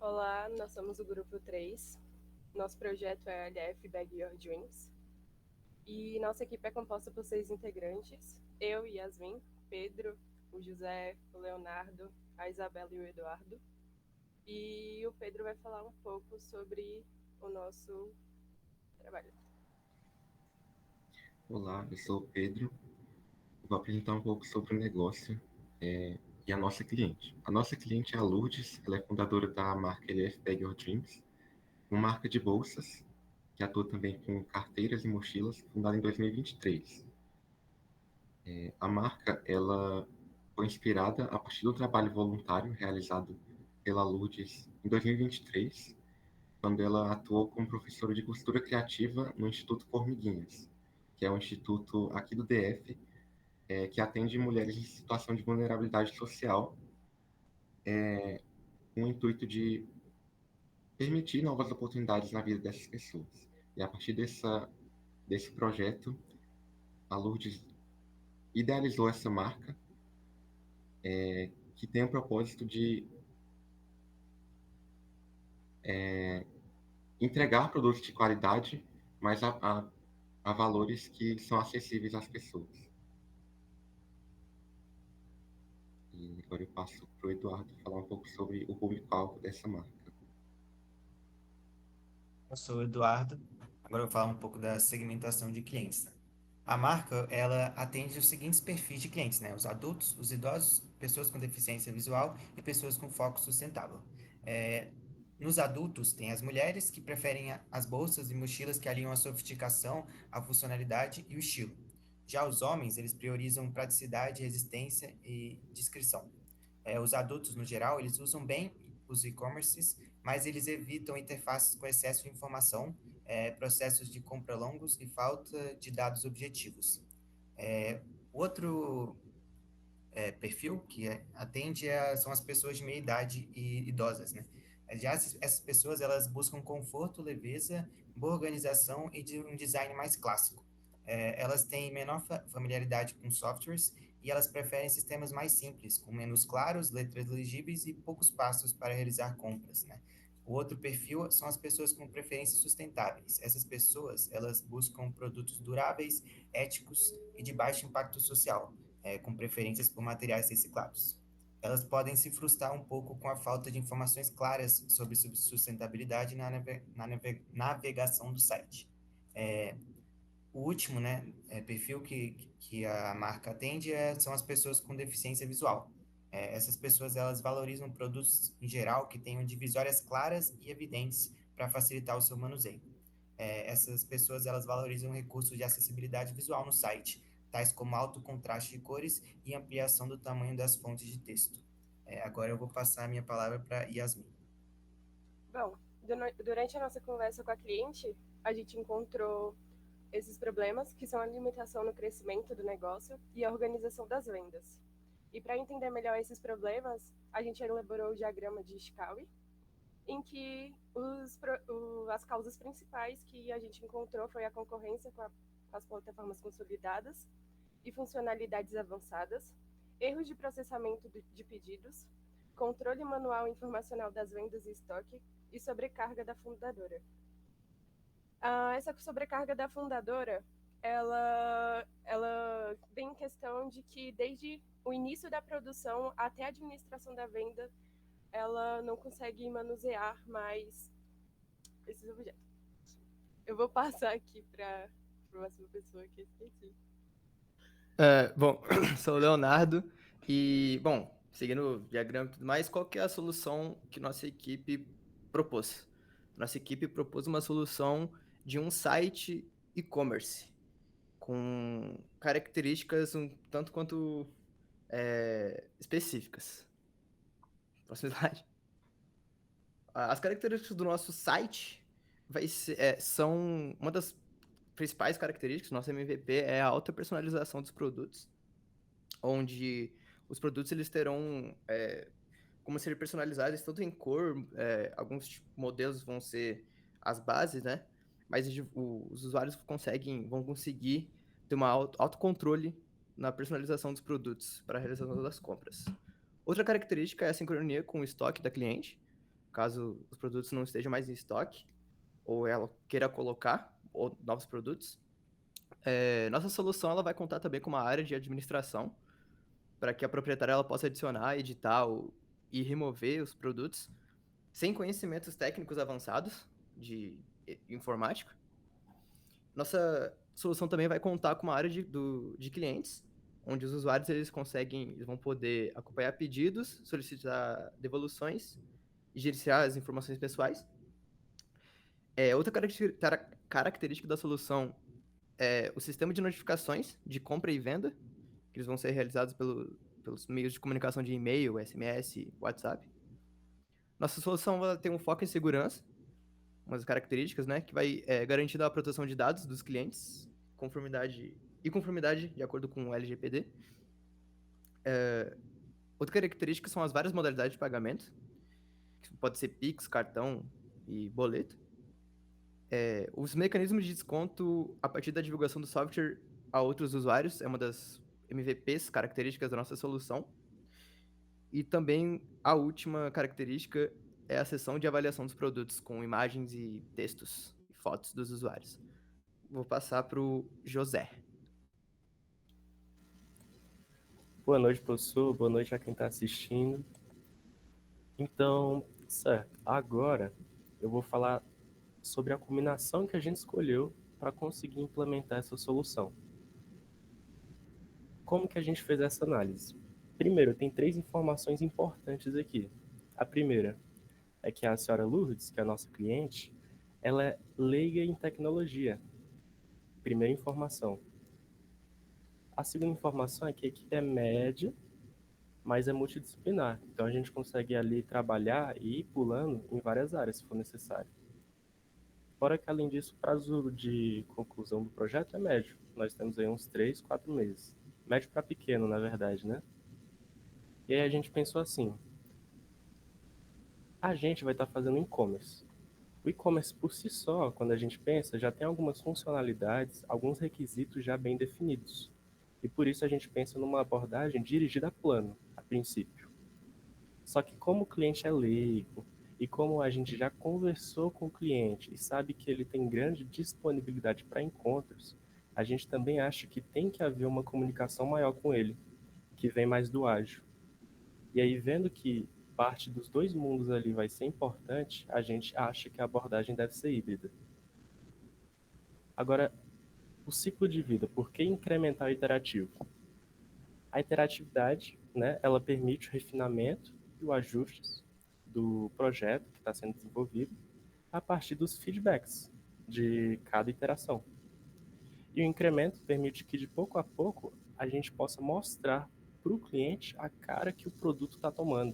Olá, nós somos o grupo 3. Nosso projeto é a LF Bag Your Dreams. E nossa equipe é composta por 6 integrantes: eu, Yasmin, Pedro, o José, o Leonardo, a Isabela e o Eduardo. E o Pedro vai falar um pouco sobre o nosso trabalho. Olá, eu sou o Pedro. Vou apresentar um pouco sobre o negócio e a nossa cliente. A nossa cliente é a Lourdes, ela é fundadora da marca LF Bag Your Dreams, uma marca de bolsas que atua também com carteiras e mochilas, fundada em 2023. A marca ela foi inspirada a partir do trabalho voluntário realizado pela Lourdes em 2023, quando ela atuou como professora de costura criativa no Instituto Formiguinhas, que é um instituto aqui do DF que atende mulheres em situação de vulnerabilidade social, com o intuito de permitir novas oportunidades na vida dessas pessoas. E a partir desse projeto, a Lourdes idealizou essa marca, que tem o propósito de entregar produtos de qualidade, mas a valores que são acessíveis às pessoas. E agora eu passo para o Eduardo falar um pouco sobre o público-alvo dessa marca. Eu sou o Eduardo. Agora eu vou falar um pouco da segmentação de clientes, né? A marca, ela atende os seguintes perfis de clientes, né? Os adultos, os idosos, pessoas com deficiência visual e pessoas com foco sustentável. É, Nos adultos, tem as mulheres que preferem as bolsas e mochilas que alinham a sofisticação, a funcionalidade e o estilo. Já os homens, eles priorizam praticidade, resistência e discrição. Os adultos, no geral, eles usam bem os e-commerces, mas eles evitam interfaces com excesso de informação, processos de compra longos e falta de dados objetivos. Outro perfil que atende são as pessoas de meia idade e idosas, né? Já essas pessoas, elas buscam conforto, leveza, boa organização e um design mais clássico. Elas têm menor familiaridade com softwares e elas preferem sistemas mais simples, com menus claros, letras legíveis e poucos passos para realizar compras, né? O outro perfil são as pessoas com preferências sustentáveis. Essas pessoas, elas buscam produtos duráveis, éticos e de baixo impacto social, com preferências por materiais reciclados. Elas podem se frustrar um pouco com a falta de informações claras sobre sustentabilidade na navegação do site. É, o último, né, perfil que a marca atende são as pessoas com deficiência visual. Essas pessoas, elas valorizam produtos em geral que tenham divisórias claras e evidentes para facilitar o seu manuseio. Essas pessoas, elas valorizam recursos de acessibilidade visual no site, tais como alto contraste de cores e ampliação do tamanho das fontes de texto. Agora eu vou passar a minha palavra para Yasmin. Bom, durante a nossa conversa com a cliente, a gente encontrou esses problemas, que são a limitação no crescimento do negócio e a organização das vendas. E para entender melhor esses problemas, a gente elaborou o diagrama de Ishikawa, em que as causas principais que a gente encontrou foi a concorrência com as plataformas consolidadas e funcionalidades avançadas, erros de processamento de pedidos, controle manual e informacional das vendas e estoque e sobrecarga da fundadora. Essa sobrecarga da fundadora, ela vem em questão de que desde o início da produção até a administração da venda, ela não consegue manusear mais esses objetos. Eu vou passar aqui para a próxima pessoa que eu esqueci. Bom, sou o Leonardo e, bom, seguindo o diagrama e tudo mais, qual que é a solução que nossa equipe propôs? Nossa equipe propôs uma solução de um site e-commerce com características um tanto quanto específicas. Próximo slide. As características do nosso site são uma das principais características do nosso MVP é a alta personalização dos produtos, onde os produtos eles terão como ser personalizados tanto em cor, alguns modelos vão ser as bases, né? Mas os usuários vão conseguir ter um autocontrole na personalização dos produtos para a realização das compras. Outra característica é a sincronia com o estoque da cliente, caso os produtos não estejam mais em estoque, ou ela queira colocar novos produtos. Nossa solução ela vai contar também com uma área de administração, para que a proprietária ela possa adicionar, editar e remover os produtos sem conhecimentos técnicos avançados de informática. Nossa solução também vai contar com uma área de clientes, onde os usuários eles vão poder acompanhar pedidos, solicitar devoluções e gerenciar as informações pessoais. Outra característica da solução é o sistema de notificações de compra e venda, que eles vão ser realizados pelos meios de comunicação de e-mail, SMS, WhatsApp. Nossa solução vai ter um foco em segurança, umas características, né, que vai garantir a proteção de dados dos clientes, conformidade de acordo com o LGPD. Outra característica são as várias modalidades de pagamento, que pode ser Pix, cartão e boleto. Os mecanismos de desconto a partir da divulgação do software a outros usuários é uma das MVPs características da nossa solução. E também a última característica é a seção de avaliação dos produtos com imagens e textos e fotos dos usuários. Vou passar para o José. Boa noite, professor. Boa noite a quem está assistindo. Então, certo. Agora eu vou falar sobre a combinação que a gente escolheu para conseguir implementar essa solução. Como que a gente fez essa análise? Primeiro, tem 3 informações importantes aqui. A primeira é que a senhora Lourdes, que é a nossa cliente, ela é leiga em tecnologia. Primeira informação. A segunda informação é que a equipe é média, mas é multidisciplinar. Então a gente consegue ali trabalhar e ir pulando em várias áreas, se for necessário. Fora que, além disso, o prazo de conclusão do projeto é médio. Nós temos aí uns 3, 4 meses. Médio para pequeno, na verdade, né? E aí a gente pensou assim, a gente vai estar fazendo e-commerce. O e-commerce por si só, quando a gente pensa, já tem algumas funcionalidades, alguns requisitos já bem definidos. E por isso a gente pensa numa abordagem dirigida a plano, a princípio. Só que como o cliente é leigo, e como a gente já conversou com o cliente e sabe que ele tem grande disponibilidade para encontros, a gente também acha que tem que haver uma comunicação maior com ele, que vem mais do ágil. E aí, vendo que parte dos 2 mundos ali vai ser importante, a gente acha que a abordagem deve ser híbrida. Agora, o ciclo de vida, por que incrementar o iterativo? A iteratividade, né, ela permite o refinamento e o ajuste do projeto que está sendo desenvolvido a partir dos feedbacks de cada iteração. E o incremento permite que, de pouco a pouco, a gente possa mostrar para o cliente a cara que o produto está tomando,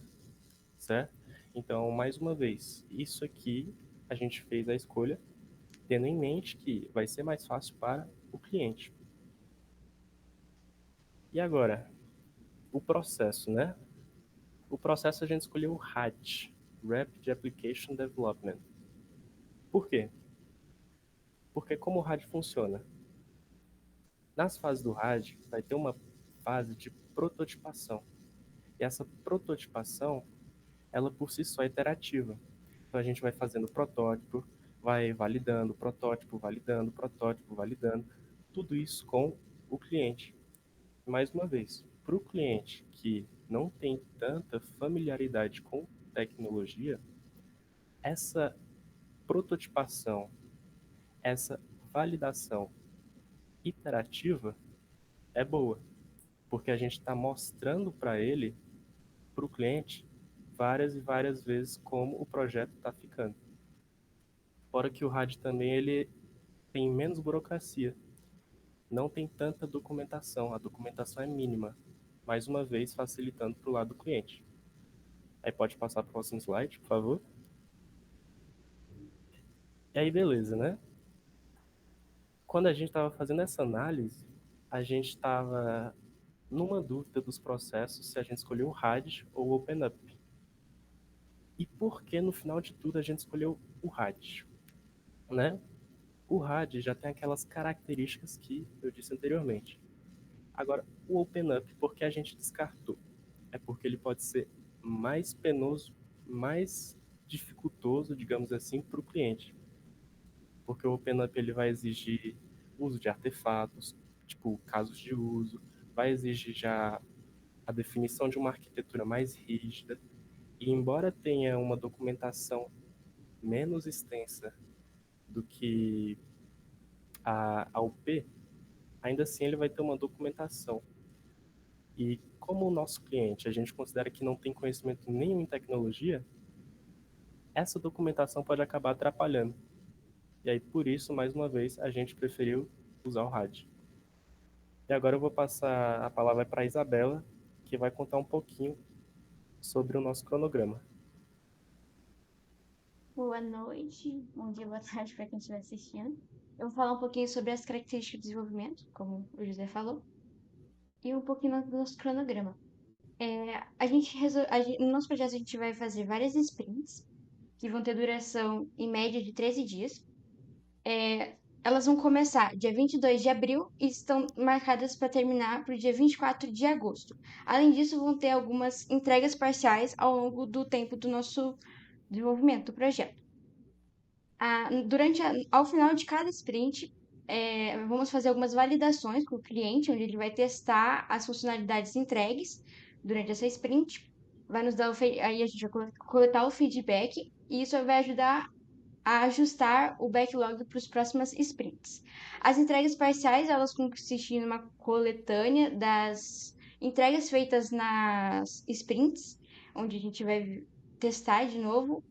certo? Então, mais uma vez, isso aqui a gente fez a escolha tendo em mente que vai ser mais fácil para o cliente. E agora, o processo, né? O processo a gente escolheu o RAD, Rapid Application Development. Por quê? Porque como o RAD funciona? Nas fases do RAD, vai ter uma fase de prototipação. E essa prototipação, ela por si só é iterativa. Então a gente vai fazendo protótipo, vai validando, protótipo, validando, protótipo, validando. Tudo isso com o cliente. Mais uma vez, para o cliente que não tem tanta familiaridade com tecnologia, essa prototipação, essa validação iterativa é boa, porque a gente está mostrando para ele, para o cliente, várias e várias vezes como o projeto está ficando. Fora que o RAD também ele tem menos burocracia, não tem tanta documentação, a documentação é mínima, mais uma vez facilitando para o lado do cliente. Aí pode passar para o próximo slide, por favor. E aí beleza, né? Quando a gente estava fazendo essa análise, a gente estava numa dúvida dos processos se a gente escolheu o RAD ou o OpenUp. E por que no final de tudo a gente escolheu o RAD, né? O RAD já tem aquelas características que eu disse anteriormente. Agora, o OpenUp, por que a gente descartou? É porque ele pode ser mais penoso, mais dificultoso, digamos assim, para o cliente. Porque o OpenUp ele vai exigir uso de artefatos, tipo casos de uso, vai exigir já a definição de uma arquitetura mais rígida. E embora tenha uma documentação menos extensa do que a UP, ainda assim ele vai ter uma documentação. E como o nosso cliente, a gente considera que não tem conhecimento nenhum em tecnologia, essa documentação pode acabar atrapalhando. E aí, por isso, mais uma vez, a gente preferiu usar o RAD. E agora eu vou passar a palavra para a Isabela, que vai contar um pouquinho sobre o nosso cronograma. Boa noite, bom dia, boa tarde para quem estiver assistindo. Eu vou falar um pouquinho sobre as características do desenvolvimento, como o José falou, e um pouquinho do nosso cronograma. No nosso projeto a gente vai fazer várias sprints, que vão ter duração em média de 13 dias. Elas vão começar dia 22 de abril e estão marcadas para terminar para o dia 24 de agosto. Além disso, vão ter algumas entregas parciais ao longo do tempo do nosso desenvolvimento do projeto. Ao final de cada sprint, vamos fazer algumas validações com o cliente, onde ele vai testar as funcionalidades entregues durante essa sprint. Aí a gente vai coletar o feedback e isso vai ajudar a ajustar o backlog para as próximas sprints. As entregas parciais, elas consistem em uma coletânea das entregas feitas nas sprints, onde a gente vai testar de novo,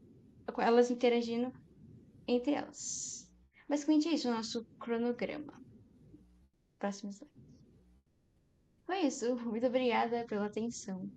elas interagindo entre elas. Basicamente é isso, o nosso cronograma. Próximo slide. Foi isso. Muito obrigada pela atenção.